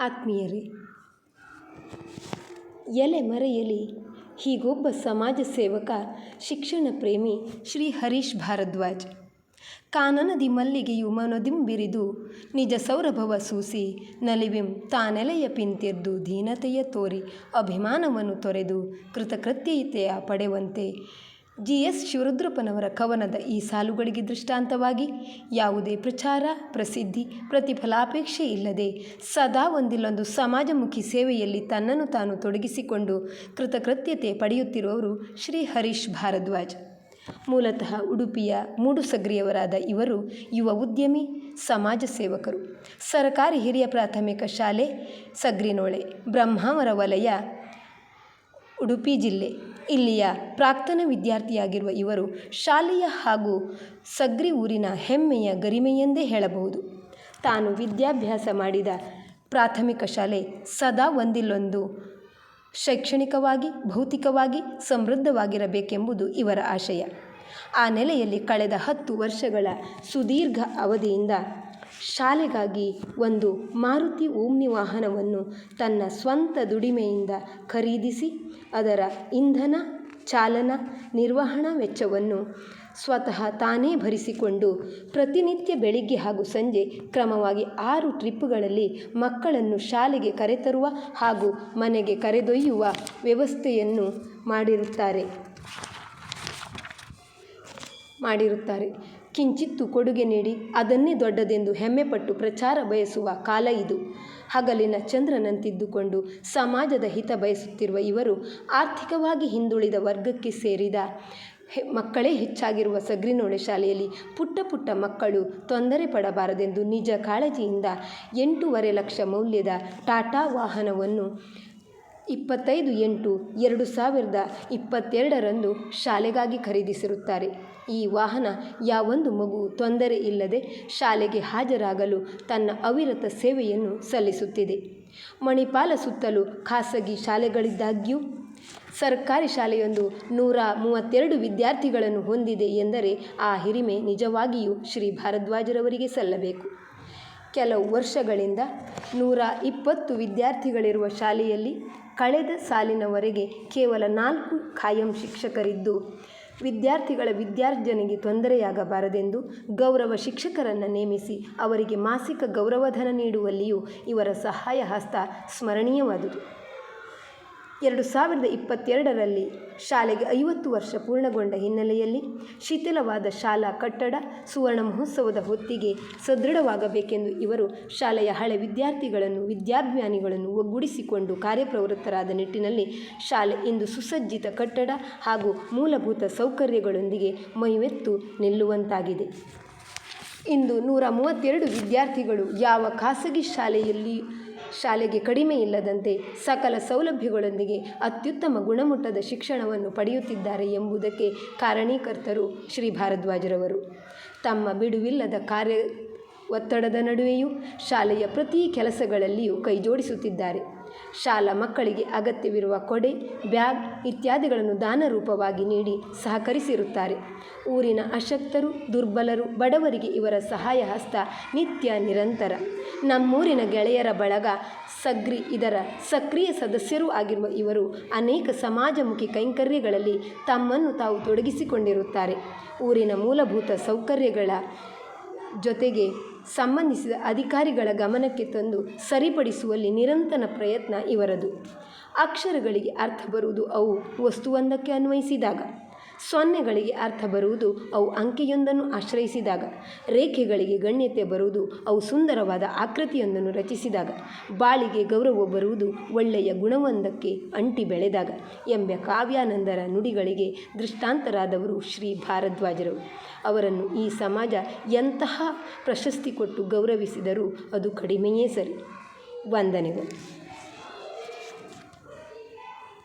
ಆತ್ಮೀಯರೇ, ಎಲೆ ಮರೆಯಲಿ ಹೀಗೊಬ್ಬ ಸಮಾಜ ಸೇವಕ, ಶಿಕ್ಷಣ ಪ್ರೇಮಿ ಶ್ರೀ ಹರೀಶ್ ಭಾರದ್ವಾಜ್. ಕಾನನದಿ ಮಲ್ಲಿಗೆಯು ಮನದಿಂಬಿರಿದು ನಿಜ ಸೌರಭವ ಸೂಸಿ, ನಲಿವೆಂ ತಾನೆಲೆಯ ಪಿಂತೆರ್ದು ದೀನತೆಯ ತೋರಿ ಅಭಿಮಾನವನ್ನು ತೊರೆದು ಕೃತಕೃತ್ಯತೆಯ ಪಡೆವಂತೆ. ಜಿ.ಎಸ್. ಶಿವರುದ್ರಪ್ಪನವರ ಕವನದ ಈ ಸಾಲುಗಳಿಗೆ ದೃಷ್ಟಾಂತವಾಗಿ, ಯಾವುದೇ ಪ್ರಚಾರ, ಪ್ರಸಿದ್ಧಿ, ಪ್ರತಿಫಲಾಪೇಕ್ಷೆ ಇಲ್ಲದೆ ಸದಾ ಒಂದಿಲ್ಲೊಂದು ಸಮಾಜಮುಖಿ ಸೇವೆಯಲ್ಲಿ ತನ್ನನ್ನು ತಾನು ತೊಡಗಿಸಿಕೊಂಡು ಕೃತಕೃತ್ಯತೆ ಪಡೆಯುತ್ತಿರುವವರು ಶ್ರೀ ಹರೀಶ್ ಭಾರದ್ವಾಜ್. ಮೂಲತಃ ಉಡುಪಿಯ ಮೂಡುಸಗ್ರಿಯವರಾದ ಇವರು ಯುವ ಉದ್ಯಮಿ, ಸಮಾಜ ಸೇವಕರು. ಸರಕಾರಿ ಹಿರಿಯ ಪ್ರಾಥಮಿಕ ಶಾಲೆ ಸಗ್ರಿನೊಳೆ, ಬ್ರಹ್ಮಾವರ ವಲಯ, ಉಡುಪಿ ಜಿಲ್ಲೆ ಇಲ್ಲಿಯ ಪ್ರಾಕ್ತನ ವಿದ್ಯಾರ್ಥಿಯಾಗಿರುವ ಇವರು ಶಾಲೆಯ ಹಾಗೂ ಸಗ್ರಿ ಊರಿನ ಹೆಮ್ಮೆಯ ಗರಿಮೆಯೆಂದೇ ಹೇಳಬಹುದು. ತಾನು ವಿದ್ಯಾಭ್ಯಾಸ ಮಾಡಿದ ಪ್ರಾಥಮಿಕ ಶಾಲೆ ಸದಾ ಒಂದಿಲ್ಲೊಂದು ಶೈಕ್ಷಣಿಕವಾಗಿ, ಭೌತಿಕವಾಗಿ ಸಮೃದ್ಧವಾಗಿರಬೇಕೆಂಬುದು ಇವರ ಆಶಯ. ಆ ನೆಲೆಯಲ್ಲಿ ಕಳೆದ 10 ವರ್ಷಗಳ ಸುದೀರ್ಘ ಅವಧಿಯಿಂದ ಶಾಲೆಗಾಗಿ ಒಂದು ಮಾರುತಿ ಓಮ್ನಿ ವಾಹನವನ್ನು ತನ್ನ ಸ್ವಂತ ದುಡಿಮೆಯಿಂದ ಖರೀದಿಸಿ, ಅದರ ಇಂಧನ, ಚಾಲನಾ, ನಿರ್ವಹಣಾ ವೆಚ್ಚವನ್ನು ಸ್ವತಃ ತಾನೇ ಭರಿಸಿಕೊಂಡು ಪ್ರತಿನಿತ್ಯ ಬೆಳಿಗ್ಗೆ ಹಾಗೂ ಸಂಜೆ ಕ್ರಮವಾಗಿ 6 ಟ್ರಿಪ್ಗಳಲ್ಲಿ ಮಕ್ಕಳನ್ನು ಶಾಲೆಗೆ ಕರೆತರುವ ಹಾಗೂ ಮನೆಗೆ ಕರೆದೊಯ್ಯುವ ವ್ಯವಸ್ಥೆಯನ್ನು ಮಾಡಿರುತ್ತಾರೆ. ಕಿಂಚಿತ್ತು ಕೊಡುಗೆ ನೀಡಿ ಅದನ್ನೇ ದೊಡ್ಡದೆಂದು ಹೆಮ್ಮೆಪಟ್ಟು ಪ್ರಚಾರ ಬಯಸುವ ಕಾಲ ಇದು. ಹಗಲಿನ ಚಂದ್ರನಂತಿದ್ದುಕೊಂಡು ಸಮಾಜದ ಹಿತ ಬಯಸುತ್ತಿರುವ ಇವರು ಆರ್ಥಿಕವಾಗಿ ಹಿಂದುಳಿದ ವರ್ಗಕ್ಕೆ ಸೇರಿದ ಮಕ್ಕಳೇ ಹೆಚ್ಚಾಗಿರುವ ಸಗ್ರಿನೊಳೆ ಶಾಲೆಯಲ್ಲಿ ಪುಟ್ಟ ಮಕ್ಕಳು ತೊಂದರೆ ಪಡಬಾರದೆಂದು ನಿಜ ಕಾಳಜಿಯಿಂದ 8.5 ಲಕ್ಷ ಮೌಲ್ಯದ ಟಾಟಾ ವಾಹನವನ್ನು 25/8/2022 ಶಾಲೆಗಾಗಿ ಖರೀದಿಸಿರುತ್ತಾರೆ. ಈ ವಾಹನ ಯಾವೊಂದು ಮಗು ತೊಂದರೆ ಇಲ್ಲದೆ ಶಾಲೆಗೆ ಹಾಜರಾಗಲು ತನ್ನ ಅವಿರತ ಸೇವೆಯನ್ನು ಸಲ್ಲಿಸುತ್ತಿದೆ. ಮಣಿಪಾಲ ಸುತ್ತಲೂ ಖಾಸಗಿ ಶಾಲೆಗಳಿದ್ದಾಗ್ಯೂ ಸರ್ಕಾರಿ ಶಾಲೆಯೊಂದು 132 ವಿದ್ಯಾರ್ಥಿಗಳನ್ನು ಹೊಂದಿದೆ ಎಂದರೆ ಆ ಹಿರಿಮೆ ನಿಜವಾಗಿಯೂ ಶ್ರೀ ಭಾರದ್ವಾಜರವರಿಗೆ ಸಲ್ಲಬೇಕು. ಕೆಲವು ವರ್ಷಗಳಿಂದ 120 ವಿದ್ಯಾರ್ಥಿಗಳಿರುವ ಶಾಲೆಯಲ್ಲಿ ಕಳೆದ ಸಾಲಿನವರೆಗೆ ಕೇವಲ 4 ಖಾಯಂ ಶಿಕ್ಷಕರಿದ್ದು, ವಿದ್ಯಾರ್ಥಿಗಳ ವಿದ್ಯಾರ್ಜನೆಗೆ ತೊಂದರೆಯಾಗಬಾರದೆಂದು ಗೌರವ ಶಿಕ್ಷಕರನ್ನು ನೇಮಿಸಿ ಅವರಿಗೆ ಮಾಸಿಕ ಗೌರವಧನ ನೀಡುವಲ್ಲಿಯೂ ಇವರ ಸಹಾಯ ಹಸ್ತ ಸ್ಮರಣೀಯವಾದುದು. 2022ರಲ್ಲಿ ಶಾಲೆಗೆ 50 ವರ್ಷ ಪೂರ್ಣಗೊಂಡ ಹಿನ್ನೆಲೆಯಲ್ಲಿ ಶಿಥಿಲವಾದ ಶಾಲಾ ಕಟ್ಟಡ ಸುವರ್ಣ ಮಹೋತ್ಸವದ ಹೊತ್ತಿಗೆ ಸದೃಢವಾಗಬೇಕೆಂದು ಇವರು ಶಾಲೆಯ ಹಳೆ ವಿದ್ಯಾರ್ಥಿಗಳನ್ನು, ವಿದ್ಯಾಭಿಮಾನಿಗಳನ್ನು ಒಗ್ಗೂಡಿಸಿಕೊಂಡು ಕಾರ್ಯಪ್ರವೃತ್ತರಾದ ನಿಟ್ಟಿನಲ್ಲಿ ಶಾಲೆ ಇಂದು ಸುಸಜ್ಜಿತ ಕಟ್ಟಡ ಹಾಗೂ ಮೂಲಭೂತ ಸೌಕರ್ಯಗಳೊಂದಿಗೆ ಮೈವೆತ್ತು ನಿಲ್ಲುವಂತಾಗಿದೆ. ಇಂದು 132 ವಿದ್ಯಾರ್ಥಿಗಳು ಯಾವ ಖಾಸಗಿ ಶಾಲೆಗೆ ಕಡಿಮೆ ಇಲ್ಲದಂತೆ ಸಕಲ ಸೌಲಭ್ಯಗಳೊಂದಿಗೆ ಅತ್ಯುತ್ತಮ ಗುಣಮಟ್ಟದ ಶಿಕ್ಷಣವನ್ನು ಪಡೆಯುತ್ತಿದ್ದಾರೆ ಎಂಬುದಕ್ಕೆ ಕಾರಣೀಕರ್ತರು ಶ್ರೀ ಭಾರದ್ವಾಜರವರು. ತಮ್ಮ ಬಿಡುವಿಲ್ಲದ ಕಾರ್ಯ ಒತ್ತಡದ ನಡುವೆಯೂ ಶಾಲೆಯ ಪ್ರತಿ ಕೆಲಸಗಳಲ್ಲಿಯೂ ಕೈಜೋಡಿಸುತ್ತಿದ್ದಾರೆ. ಶಾಲಾ ಮಕ್ಕಳಿಗೆ ಅಗತ್ಯವಿರುವ ಕೊಡೆ, ಬ್ಯಾಗ್ ಇತ್ಯಾದಿಗಳನ್ನು ದಾನರೂಪವಾಗಿ ನೀಡಿ ಸಹಕರಿಸಿರುತ್ತಾರೆ. ಊರಿನ ಅಶಕ್ತರು, ದುರ್ಬಲರು, ಬಡವರಿಗೆ ಇವರ ಸಹಾಯ ಹಸ್ತ ನಿತ್ಯ ನಿರಂತರ. ನಮ್ಮೂರಿನ ಗೆಳೆಯರ ಬಳಗ ಸಗ್ರಿ ಇದರ ಸಕ್ರಿಯ ಸದಸ್ಯರೂ ಆಗಿರುವ ಇವರು ಅನೇಕ ಸಮಾಜಮುಖಿ ಕೈಂಕರ್ಯಗಳಲ್ಲಿ ತಮ್ಮನ್ನು ತಾವು ತೊಡಗಿಸಿಕೊಂಡಿರುತ್ತಾರೆ. ಊರಿನ ಮೂಲಭೂತ ಸೌಕರ್ಯಗಳ ಜೊತೆಗೆ ಸಂಬಂಧಿಸಿದ ಅಧಿಕಾರಿಗಳ ಗಮನಕ್ಕೆ ತಂದು ಸರಿಪಡಿಸುವಲ್ಲಿ ನಿರಂತರ ಪ್ರಯತ್ನ ಇವರದು. ಅಕ್ಷರಗಳಿಗೆ ಅರ್ಥ ಬರುವುದು ಅವು ವಸ್ತುವೊಂದಕ್ಕೆ ಅನ್ವಯಿಸಿದಾಗ, ಸೊನ್ನೆಗಳಿಗೆ ಅರ್ಥ ಬರುವುದು ಅವು ಅಂಕೆಯೊಂದನ್ನು ಆಶ್ರಯಿಸಿದಾಗ, ರೇಖೆಗಳಿಗೆ ಗಣ್ಯತೆ ಬರುವುದು ಅವು ಸುಂದರವಾದ ಆಕೃತಿಯೊಂದನ್ನು ರಚಿಸಿದಾಗ, ಬಾಳಿಗೆ ಗೌರವ ಬರುವುದು ಒಳ್ಳೆಯ ಗುಣವೊಂದಕ್ಕೆ ಅಂಟಿ ಬೆಳೆದಾಗ ಎಂಬ ಕಾವ್ಯಾನಂದರ ನುಡಿಗಳಿಗೆ ದೃಷ್ಟಾಂತರಾದವರು ಶ್ರೀ ಭಾರದ್ವಾಜರವರು. ಅವರನ್ನು ಈ ಸಮಾಜ ಎಂತಹ ಪ್ರಶಸ್ತಿ ಕೊಟ್ಟು ಗೌರವಿಸಿದರೂ ಅದು ಕಡಿಮೆಯೇ ಸರಿ. ವಂದನೆಗಳು.